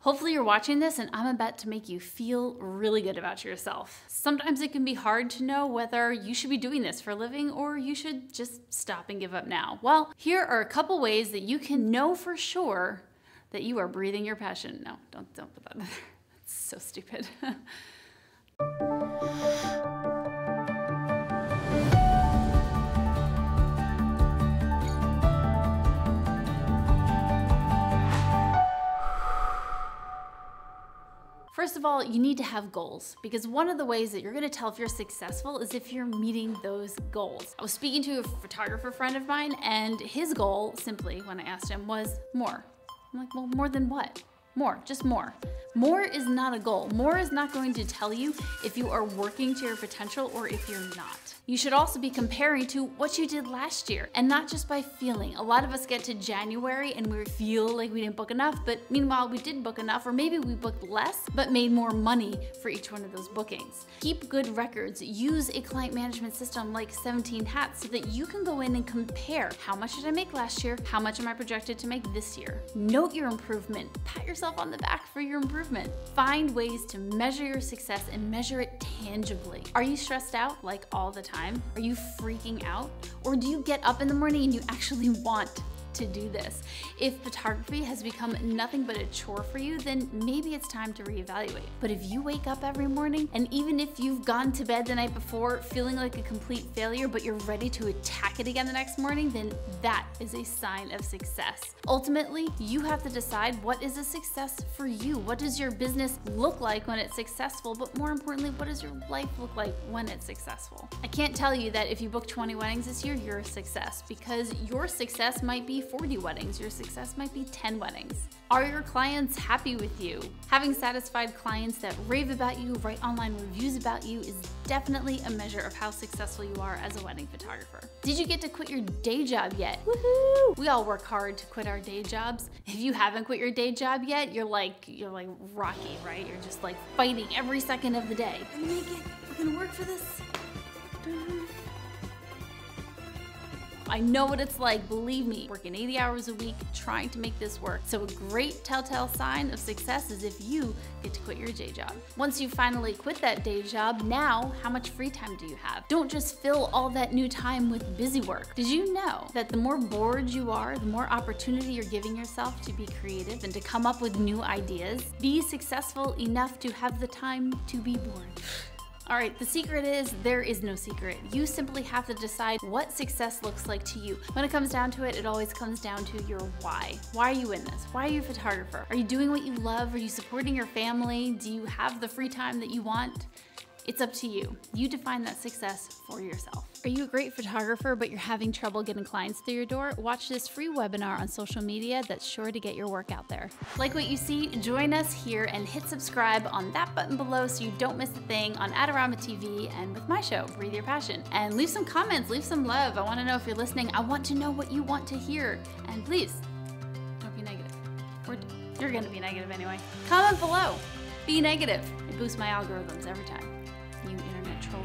Hopefully you're watching this and I'm about to make you feel really good about yourself. Sometimes it can be hard to know whether you should be doing this for a living or you should just stop and give up now. Well, here are a couple ways that you can know for sure that you are breathing your passion. No, don't put that in there. That's so stupid. First of all, you need to have goals, because one of the ways that you're gonna tell if you're successful is if you're meeting those goals. I was speaking to a photographer friend of mine, and his goal, simply, when I asked him, was more. I'm like, well, more than what? More, just more. More is not a goal. More is not going to tell you if you are working to your potential or if you're not. You should also be comparing to what you did last year, and not just by feeling. A lot of us get to January and we feel like we didn't book enough, but meanwhile we did book enough, or maybe we booked less, but made more money for each one of those bookings. Keep good records. Use a client management system like 17 Hats so that you can go in and compare. How much did I make last year? How much am I projected to make this year? Note your improvement. Pat yourself on the back for your improvement. Find ways to measure your success and measure it tangibly. Are you stressed out like all the time? Are you freaking out? Or do you get up in the morning and you actually want to do this? If photography has become nothing but a chore for you, then maybe it's time to reevaluate. But if you wake up every morning, and even if you've gone to bed the night before feeling like a complete failure, but you're ready to attack it again the next morning, then that is a sign of success. Ultimately, you have to decide what is a success for you. What does your business look like when it's successful? But more importantly, what does your life look like when it's successful? I can't tell you that if you book 20 weddings this year, you're a success, because your success might be 40 weddings, your success might be 10 weddings. Are your clients happy with you? Having satisfied clients that rave about you, write online reviews about you, is definitely a measure of how successful you are as a wedding photographer. Did you get to quit your day job yet? Woohoo! We all work hard to quit our day jobs. If you haven't quit your day job yet, you're like Rocky, right? You're just like fighting every second of the day. We're gonna make it. We're gonna work for this. I know what it's like, believe me, working 80 hours a week, trying to make this work. So a great telltale sign of success is if you get to quit your day job. Once you finally quit that day job, now how much free time do you have? Don't just fill all that new time with busy work. Did you know that the more bored you are, the more opportunity you're giving yourself to be creative and to come up with new ideas? Be successful enough to have the time to be bored. All right, the secret is there is no secret. You simply have to decide what success looks like to you. When it comes down to it, it always comes down to your why. Why are you in this? Why are you a photographer? Are you doing what you love? Are you supporting your family? Do you have the free time that you want? It's up to you. You define that success for yourself. Are you a great photographer, but you're having trouble getting clients through your door? Watch this free webinar on social media that's sure to get your work out there. Like what you see? Join us here and hit subscribe on that button below so you don't miss a thing on Adorama TV and with my show, Breathe Your Passion. And leave some comments, leave some love. I want to know if you're listening. I want to know what you want to hear. And please, don't be negative. Or you're going to be negative anyway. Comment below. Be negative. It boosts my algorithms every time. You internet troll.